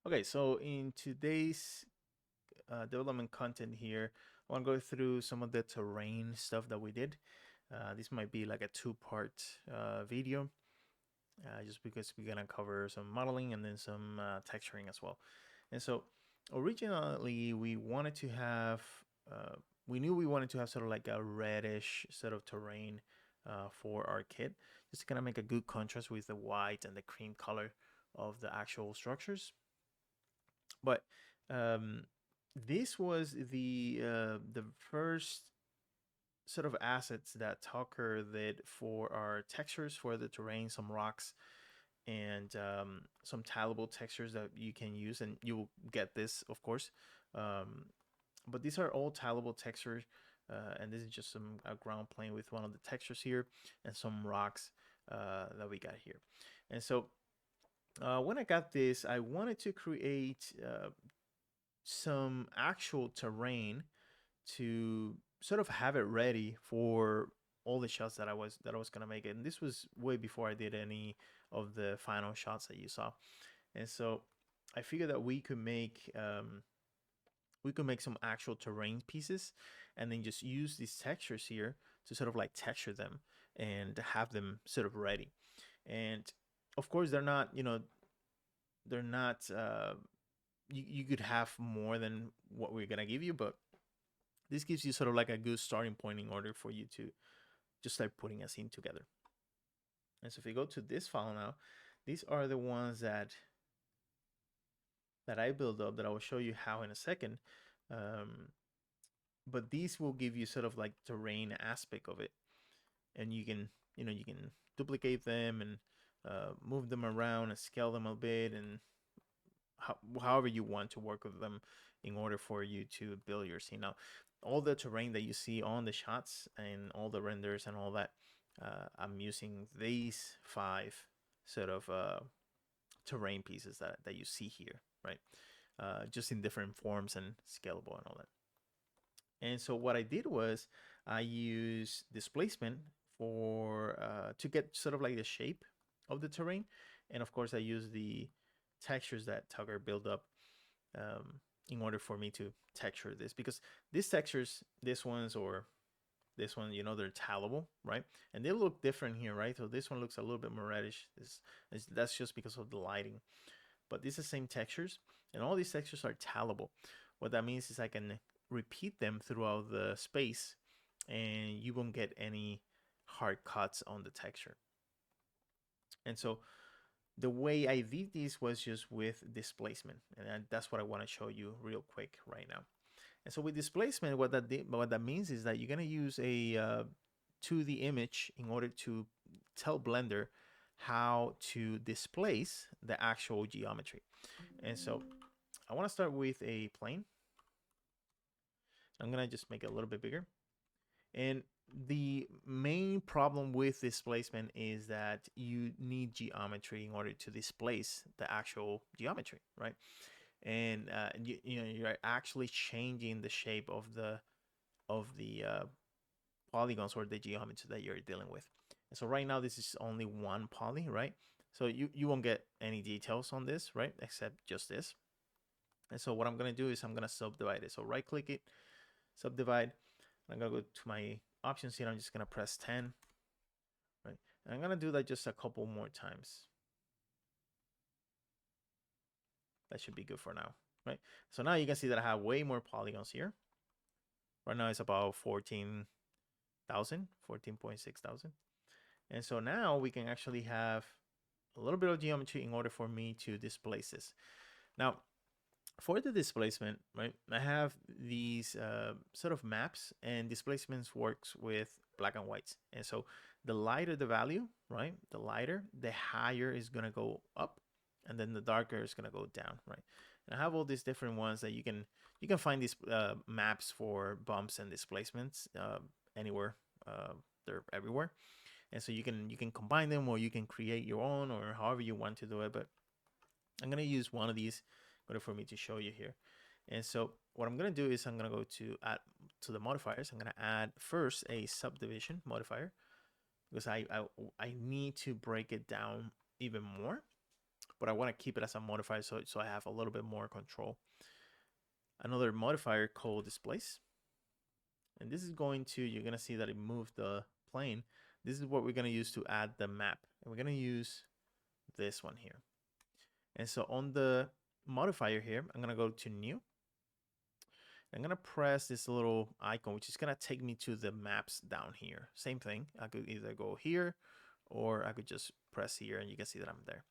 Okay, so in today's development content here, I want to go through some of the terrain stuff that we did. This might be like a two-part video, just because we're gonna cover some modeling and then some texturing as well. And so originally uh, we knew we wanted to have sort of like a reddish sort of terrain for our kit, just to kind of make a good contrast with the white and the cream color of the actual structures. But um, this was the first sort of assets that Tucker did for our textures for the terrain, some rocks and some tileable textures that you can use, and you will get this, of course. Um, but these are all tileable textures, and this is just some ground plane with one of the textures here, and some rocks that we got here. And so when I got this, I wanted to create some actual terrain to sort of have it ready for all the shots that I was gonna make it. And this was way before I did any of the final shots that you saw. And so I figured that we could make some actual terrain pieces and then just use these textures here to sort of like texture them and have them sort of ready. And of course they're not you could have more than what we're gonna give you, but this gives you sort of like a good starting point in order for you to just start putting a scene together. And so if we go to this file now, these are the ones that I build up that I will show you how in a second. Um, but these will give you sort of like terrain aspect of it, and you can duplicate them and move them around and scale them a bit and however you want to work with them in order for you to build your scene. Now, all the terrain that you see on the shots and all the renders and all that, I'm using these five sort of terrain pieces that you see here, right? Just in different forms and scalable and all that. And so what I did was I used displacement for to get sort of like the shape of the terrain, and of course I use the textures that Tugger built up in order for me to texture this, because these textures, this one's or this one, they're tileable, right? And they look different here, right? So this one looks a little bit more reddish. That's just because of the lighting. But these are the same textures, and all these textures are tileable. What that means is I can repeat them throughout the space, and you won't get any hard cuts on the texture. And so the way I did this was just with displacement, and that's what I want to show you real quick right now. And so with displacement, what that means is that you're gonna use a 2D image in order to tell Blender how to displace the actual geometry. And so I want to start with a plane. I'm gonna just make it a little bit bigger. And the main problem with displacement is that you need geometry in order to displace the actual geometry, right? And you're actually changing the shape of the polygons or the geometry that you're dealing with. And so right now this is only one poly, right? So you won't get any details on this, right? Except just this. And so what I'm gonna do is I'm gonna subdivide it. So right click it, subdivide. I'm gonna go to my options here. I'm just gonna press 10, right? And I'm gonna do that just a couple more times. That should be good for now, right? So now you can see that I have way more polygons here. Right now it's about 14,000, 14.6 thousand. And so now we can actually have a little bit of geometry in order for me to displace this. Now, for the displacement, right, I have these sort of maps, and displacements works with black and whites. And so the lighter the value, right, the lighter, the higher is going to go up, and then the darker is going to go down, right? And I have all these different ones that you can find these maps for bumps and displacements anywhere. They're everywhere. And so you can combine them, or you can create your own, or however you want to do it. But I'm gonna use one of these in order for me to show you here. And so what I'm gonna do is I'm gonna go to add to the modifiers. I'm gonna add first a subdivision modifier, because I need to break it down even more. but I want to keep it as a modifier so I have a little bit more control. Another modifier called displace. And this is going to, you're going to see that it moved the plane. This is what we're going to use to add the map. And we're going to use this one here. And so on the modifier here, I'm going to go to new. I'm going to press this little icon, which is going to take me to the maps down here. Same thing. I could either go here or I could just press here and you can see that I'm there.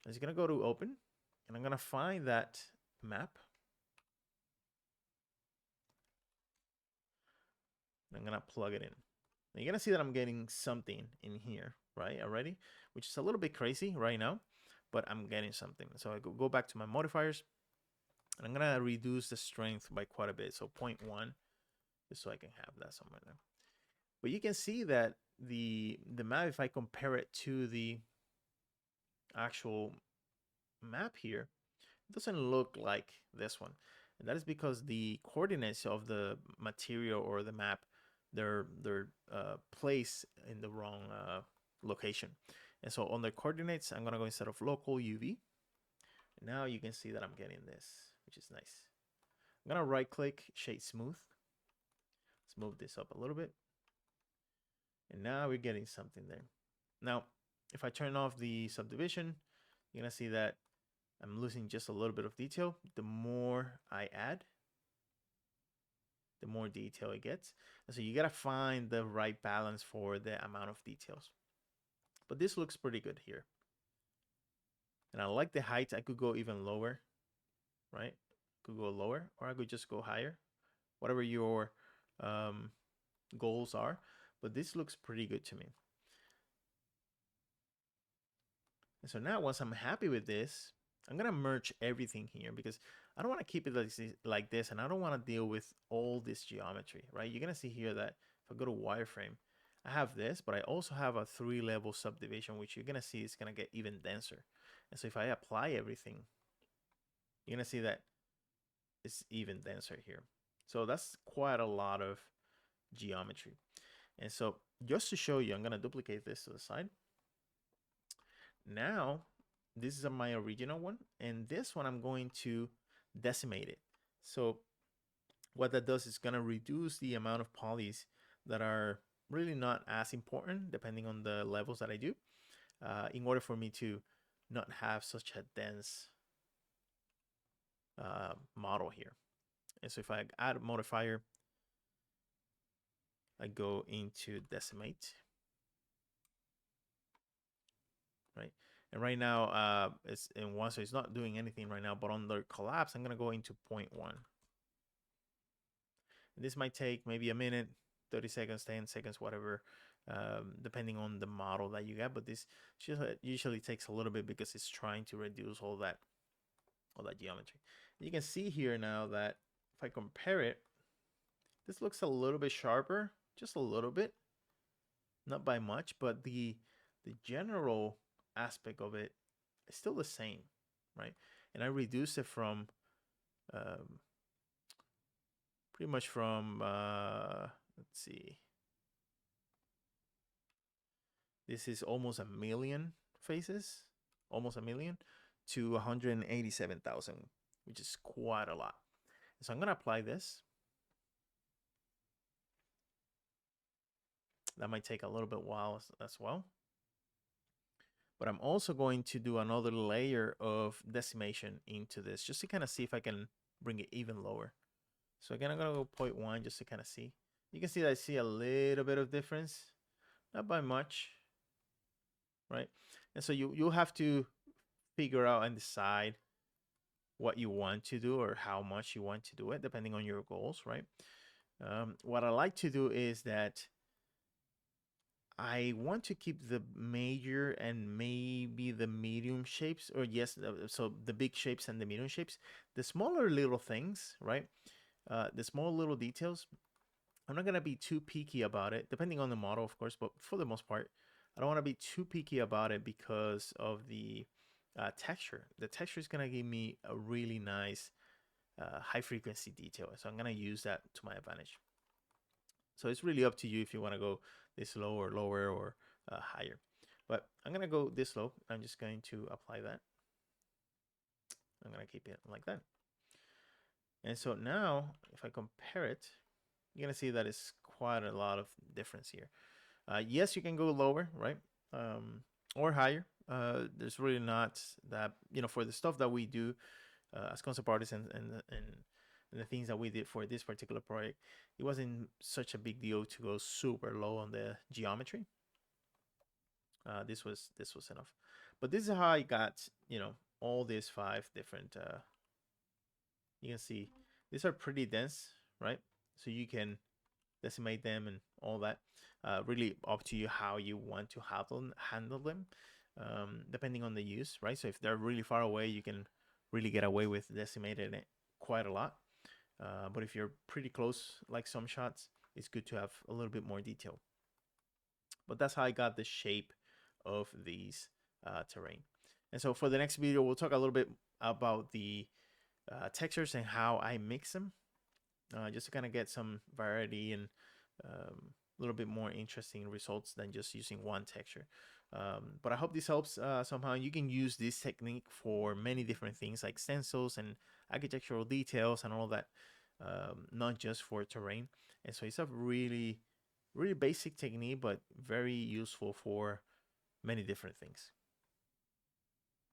I'm just going to go to open and I'm going to find that map. I'm going to plug it in. Now you're going to see that I'm getting something in here, right, already, which is a little bit crazy right now, but I'm getting something. So I go back to my modifiers, and I'm going to reduce the strength by quite a bit, so 0.1, just so I can have that somewhere there. But you can see that the map, if I compare it to the actual map here, it doesn't look like this one. And that is because the coordinates of the material or the map, they're placed in the wrong location. And so on the coordinates, I'm gonna go instead of local UV. Now you can see that I'm getting this, which is nice. I'm gonna right click, shade smooth. Let's move this up a little bit. And now we're getting something there. Now, if I turn off the subdivision, you're gonna see that I'm losing just a little bit of detail. The more I add, the more detail it gets. And so you gotta find the right balance for the amount of details. But this looks pretty good here. And I like the height. I could go even lower, right? Could go lower, or I could just go higher, whatever your goals are. But this looks pretty good to me. And so now once I'm happy with this, I'm gonna merge everything here because I don't want to keep it like this, and I don't want to deal with all this geometry, right? You're gonna see here that if I go to wireframe, I have this, but I also have a 3-level subdivision, which you're gonna see is gonna get even denser. And so if I apply everything, you're gonna see that it's even denser here. So that's quite a lot of geometry. And so just to show you, I'm gonna duplicate this to the side. Now, this is my original one, and this one I'm going to decimate it. So what that does is going to reduce the amount of polys that are really not as important depending on the levels that I do, in order for me to not have such a dense model here. And so if I add a modifier, I go into decimate, right? And right now it's in 1, so it's not doing anything right now, but on the collapse, I'm gonna go into 0.1. And this might take maybe a minute, 30 seconds, 10 seconds, whatever, depending on the model that you get. But this usually takes a little bit because it's trying to reduce all that geometry. And you can see here now that if I compare it, this looks a little bit sharper, just a little bit, not by much, but the general aspect of it is still the same, right? And I reduce it from pretty much from let's see, this is almost 1 million faces, almost 1 million, to 187,000, which is quite a lot. So I'm gonna apply this. That might take a little bit while as well. But I'm also going to do another layer of decimation into this just to kind of see if I can bring it even lower. So again, I'm gonna go 0.1 just to kind of see. You can see that I see a little bit of difference, not by much, right? And so you'll have to figure out and decide what you want to do or how much you want to do it, depending on your goals, right? What I like to do is that I want to keep the major and maybe the medium shapes, or yes, so the big shapes and the medium shapes. The smaller little things, right? The small little details, I'm not gonna be too picky about it, depending on the model, of course, but for the most part, I don't want to be too picky about it because of the texture. The texture is gonna give me a really nice high frequency detail, so I'm gonna use that to my advantage. So it's really up to you if you want to go this low or lower or higher. But I'm gonna go this low. I'm just going to apply that. I'm gonna keep it like that. And so now, if I compare it, you're gonna see that it's quite a lot of difference here. Yes, you can go lower, right? Or higher. There's really not that, for the stuff that we do as concept artists and the things that we did for this particular project, it wasn't such a big deal to go super low on the geometry. This was enough. But this is how I got, all these 5 different. You can see these are pretty dense, right? So you can decimate them and all that. Really up to you how you want to handle them, depending on the use, right? So if they're really far away, you can really get away with decimating it quite a lot. But if you're pretty close, like some shots, it's good to have a little bit more detail. But that's how I got the shape of these terrain. And so for the next video, we'll talk a little bit about the textures and how I mix them, just to kind of get some variety and a little bit more interesting results than just using one texture. But I hope this helps somehow. You can use this technique for many different things like stencils and architectural details and all that, not just for terrain. And so it's a really, really basic technique, but very useful for many different things.